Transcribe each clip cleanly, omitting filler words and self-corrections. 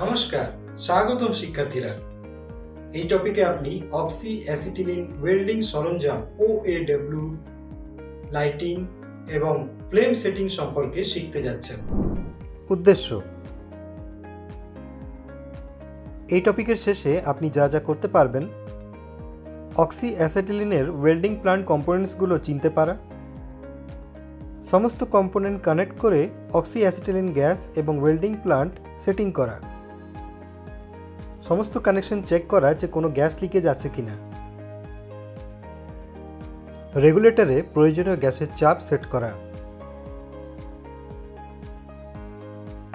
নমস্কার, স্বাগতম শিক্ষার্থীরা। এই টপিকে আপনি অক্সি অ্যাসিটিলিন ওয়েল্ডিং সরঞ্জাম OAW, লাইটিং এবং ফ্লেম সেটিং সম্পর্কে শিখতে যাচ্ছেন। উদ্দেশ্য: এই টপিকের শেষে আপনি যা যা করতে পারবেন: অক্সি অ্যাসিটিলিনের ওয়েল্ডিং প্লান্ট কম্পোনেন্টসগুলো চিনতে পারা, সমস্ত কম্পোনেন্ট কানেক্ট করে অক্সি অ্যাসিটিলিন গ্যাস এবং ওয়েল্ডিং প্লান্ট সেটিং করা, সমস্ত কানেকশন চেক করা যে কোনো গ্যাস লিকেজ আছে কিনা, রেগুলেটরে প্রয়োজনীয় গ্যাসের চাপ সেট করা।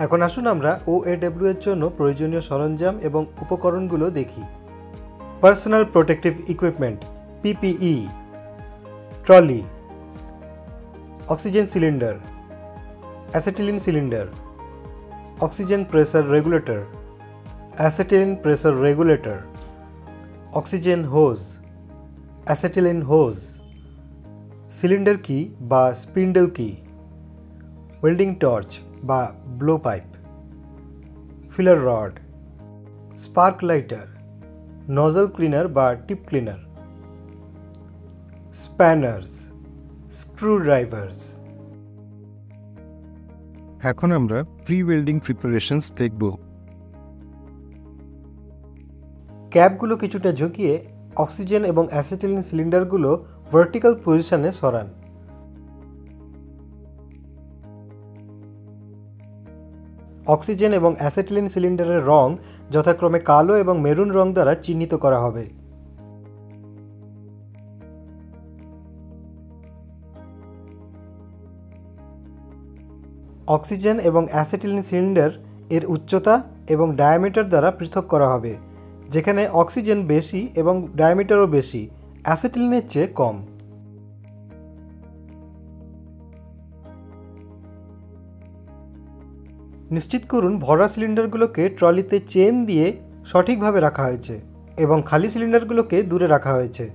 এখন আসুন আমরা OAW এর জন্য প্রয়োজনীয় সরঞ্জাম এবং উপকরণগুলো দেখি। Personal protective equipment PPE, trolley, oxygen cylinder, acetylene cylinder, oxygen pressure regulator, acetylene pressure regulator, oxygen hose, acetylene hose, cylinder key বা স্পিন্ডল কি, ওয়েল্ডিং টর্চ বা blow pipe, filler rod, spark lighter, nozzle cleaner বা tip cleaner, স্প্যানার্স, স্ক্রুড্রাইভার্স। এখন আমরা pre welding preparations দেখব। ক্যাপগুলো কিছুটা ঝুঁকিয়ে oxygen এবং acetylene সিলিন্ডারগুলো vertical পজিশনে সরান। অক্সিজেন এবং অ্যাসিটিলিন সিলিন্ডারের রং যথাক্রমে কালো এবং মেরুন রং দ্বারা চিহ্নিত করা হবে। অক্সিজেন এবং অ্যাসিটিলিন সিলিন্ডার এর উচ্চতা এবং ডায়ামিটার দ্বারা পৃথক করা হবে, যেখানে অক্সিজেন বেশি এবং ডায়ামিটারও বেশি, অ্যাসিটিলিনের চেয়ে কম। নিশ্চিত করুন ভরা সিলিন্ডারগুলোকে ট্রলিতে চেন দিয়ে সঠিকভাবে রাখা হয়েছে এবং খালি সিলিন্ডারগুলোকে দূরে রাখা হয়েছে।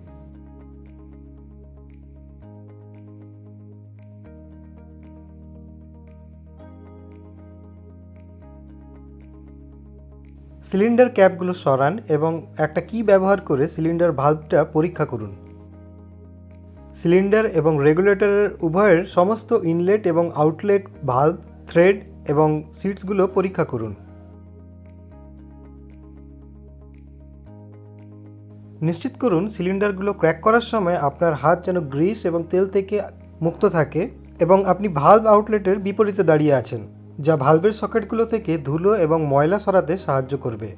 সিলিন্ডার ক্যাপগুলো সরান এবং একটা কি ব্যবহার করে সিলিন্ডার ভালভটা পরীক্ষা করুন। সিলিন্ডার এবং রেগুলেটরের উভয়ের সমস্ত ইনলেট এবং আউটলেট ভালভ, থ্রেড এবং সিটসগুলো পরীক্ষা করুন। নিশ্চিত করুন সিলিন্ডারগুলো ক্র্যাক করার সময় আপনার হাত যেন গ্রিস এবং তেল থেকে মুক্ত থাকে এবং আপনি ভালভ আউটলেটের বিপরীতে দাঁড়িয়ে আছেন, যা ভালভের সকেটগুলো থেকে ধুলো এবং ময়লা সরাতে সাহায্য করবে।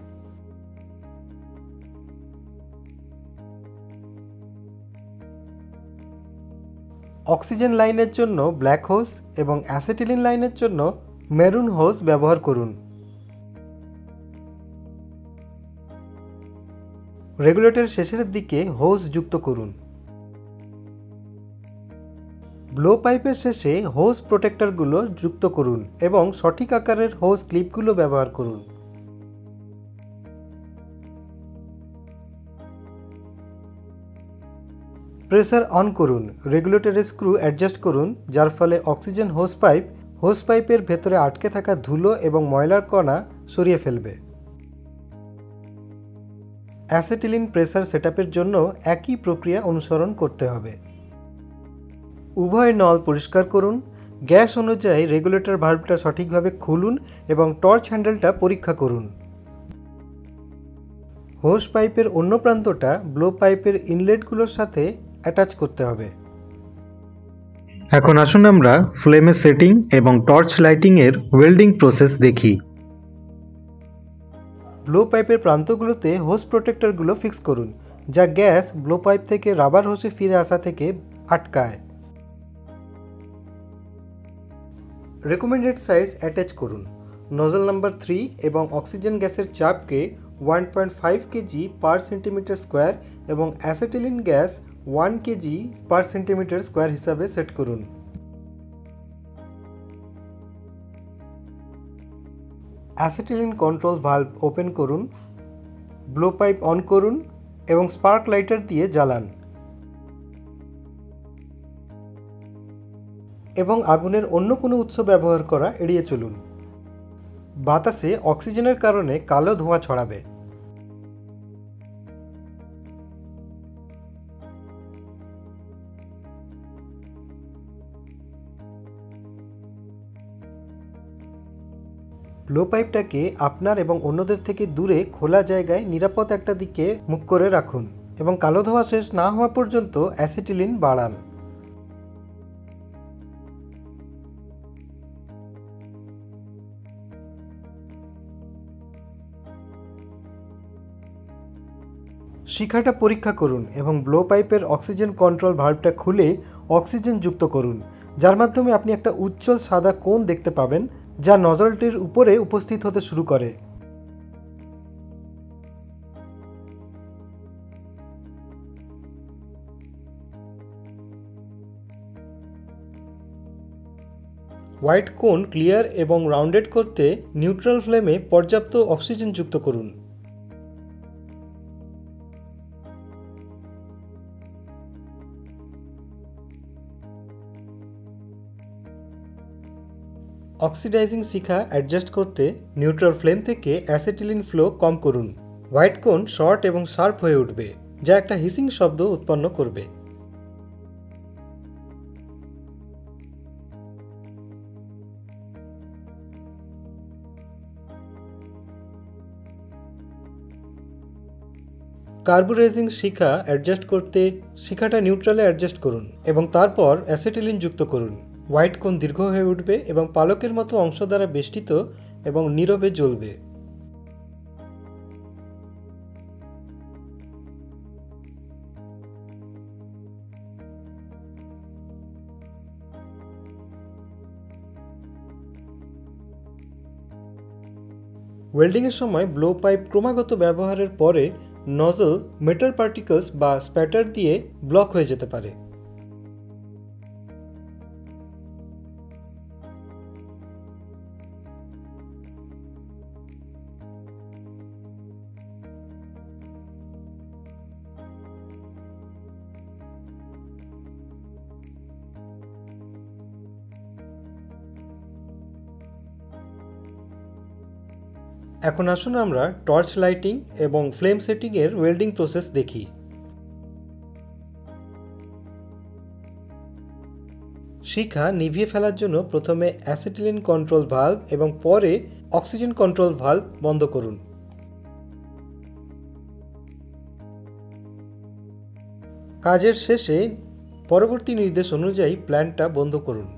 অক্সিজেন লাইনের জন্য ব্ল্যাক হোজ এবং অ্যাসিটিলিন লাইনের জন্য মেরুন হোজ ব্যবহার করুন। রেগুলেটর শেষের দিকে হোজ যুক্ত করুন। ব্লো পাইপের শেষে হোজ প্রোটেক্টরগুলো যুক্ত করুন এবং সঠিক আকারের হোজ ক্লিপগুলো ব্যবহার করুন। প্রেসার অন করুন। রেগুলেটরের স্ক্রু অ্যাডজাস্ট করুন, যার ফলে অক্সিজেন হোজ পাইপের ভেতরে আটকে থাকা ধুলো এবং ময়লার কণা সরিয়ে ফেলবে। অ্যাসিটিলিন প্রেসার সেটআপের জন্য একই প্রক্রিয়া অনুসরণ করতে হবে। উভয় নল পরিষ্কার করুন। গ্যাস অনুযায়ী রেগুলেটর ভালভটা সঠিকভাবে খুলুন এবং টর্চ হ্যান্ডেলটা পরীক্ষা করুন। হোজ পাইপের অন্য প্রান্তটা ব্লো পাইপের ইনলেটগুলোর সাথে অ্যাটাচ করতে হবে। এখন আসুন আমরা ফ্লেমের সেটিং এবং টর্চ লাইটিং এর ওয়েল্ডিং প্রসেস দেখি। ব্লো পাইপের প্রান্তগুলোতে হোজ প্রোটেক্টরগুলো ফিক্স করুন, যা গ্যাস ব্লো পাইপ থেকে রাবার হোসে ফিরে আসা থেকে আটকায়। রেকমেন্ডেড সাইজ অ্যাটাচ করুন। নজল নাম্বার 3 এবং অক্সিজেন গ্যাসের চাপকে 1.5 কেজি পার সেন্টিমিটার স্কোয়ার এবং অ্যাসিটিলিন গ্যাস 1 কেজি পার সেন্টিমিটার স্কোয়ার হিসাবে সেট করুন। অ্যাসিটিলিন কন্ট্রোল ভালভ ওপেন করুন, ব্লো পাইপ অন করুন এবং স্পার্ক লাইটার দিয়ে জ্বালান এবং আগুনের অন্য কোনো উৎস ব্যবহার করা এড়িয়ে চলুন। বাতাসে অক্সিজেনের কারণে কালো ধোঁয়া ছড়াবে। ব্লো পাইপটাকে আপনার এবং অন্যদের থেকে দূরে খোলা জায়গায় নিরাপদ একটা দিকে মুখ করে রাখুন এবং কালো ধোঁয়া শেষ না হওয়া পর্যন্ত অ্যাসিটিলিন বাড়ান। শিখাটা পরীক্ষা করুন এবং ব্লো পাইপের অক্সিজেন কন্ট্রোল ভালভটা খুলে অক্সিজেন যুক্ত করুন, যার মাধ্যমে আপনি একটা উজ্জ্বল সাদা কোণ দেখতে পাবেন যা নজলটির উপরে উপস্থিত হতে শুরু করে। হোয়াইট কোণ ক্লিয়ার এবং রাউন্ডেড করতে নিউট্রাল ফ্লেমে পর্যাপ্ত অক্সিজেন যুক্ত করুন। অক্সিডাইজিং শিখা অ্যাডজাস্ট করতে নিউট্রাল ফ্লেম থেকে অ্যাসিটিলিন ফ্লো কম করুন। হোয়াইট কোণ শর্ট এবং শার্প হয়ে উঠবে, যা একটা হিসিং শব্দ উৎপন্ন করবে। কার্বুরেজিং শিখা অ্যাডজাস্ট করতে শিখাটা নিউট্রালে অ্যাডজাস্ট করুন এবং তারপর অ্যাসিটিলিন যুক্ত করুন। হোয়াইট কোণ দীর্ঘ হয়ে উঠবে এবং পালকের মতো অংশ দ্বারা বেষ্টিত এবং নীরবে জ্বলবে। ওয়েল্ডিংয়ের সময় ব্লো পাইপ ক্রমাগত ব্যবহারের পরে নজল মেটাল পার্টিকলস বা স্প্যাটার দিয়ে ব্লক হয়ে যেতে পারে। এখন আসুন আমরা টর্চ লাইটিং এবং ফ্লেম সেটিংয়ের ওয়েল্ডিং প্রসেস দেখি। শিখা নিভিয়ে ফেলার জন্য প্রথমে অ্যাসিটিলিন কন্ট্রোল ভালভ এবং পরে অক্সিজেন কন্ট্রোল ভালভ বন্ধ করুন। কাজের শেষে পরবর্তী নির্দেশ অনুযায়ী প্ল্যান্টটা বন্ধ করুন।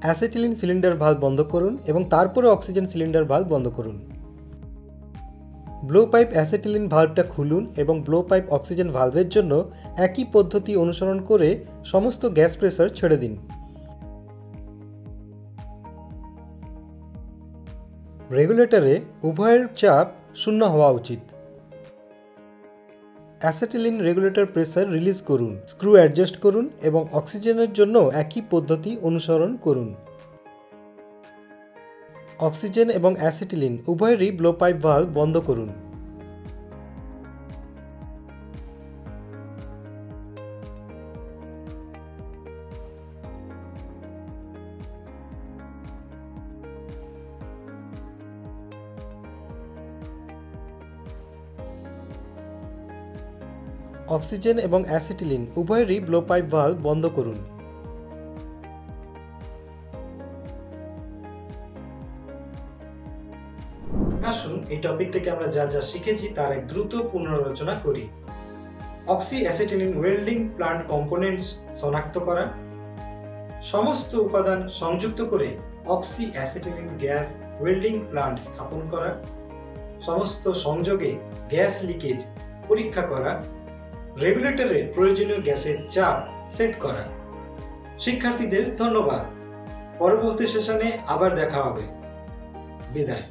অ্যাসিটিলিন সিলিন্ডার ভালভ বন্ধ করুন এবং তারপরে অক্সিজেন সিলিন্ডার ভালভ বন্ধ করুন। ব্লো পাইপ অ্যাসিটিলিন ভালভটা খুলুন এবং ব্লো পাইপ অক্সিজেন ভালভের জন্য একই পদ্ধতি অনুসরণ করে সমস্ত গ্যাস প্রেসার ছেড়ে দিন। রেগুলেটরে উভয়ের চাপ শূন্য হওয়া উচিত। অ্যাসিটিলিন রেগুলেটর প্রেসার রিলিজ করুন, স্ক্রু অ্যাডজাস্ট করুন এবং অক্সিজেনের জন্য একই পদ্ধতি অনুসরণ করুন। অক্সিজেন এবং অ্যাসিটিলিন উভয়েরই ব্লো পাইপ ভালভ বন্ধ করুন। অক্সিজেন এবং অ্যাসিটিলিন উভয়েরই ব্লো পাইপ ভালভ বন্ধ করুন। আসুন এই টপিক থেকে আমরা যা যা শিখেছি তার এক দ্রুত পুনরালোচনা করি। Oxy acetylene welding plant components শনাক্ত করা, সমস্ত উপাদান সংযুক্ত করে oxy acetylene gas welding plant স্থাপন করা, সমস্ত সংযোগে গ্যাস লিকেজ পরীক্ষা করা, রেগুলেটরে প্রয়োজনীয় গ্যাসের চাপ সেট করা। শিক্ষার্থীদের ধন্যবাদ। পরবর্তী সেশনে আবার দেখা হবে। বিদায়।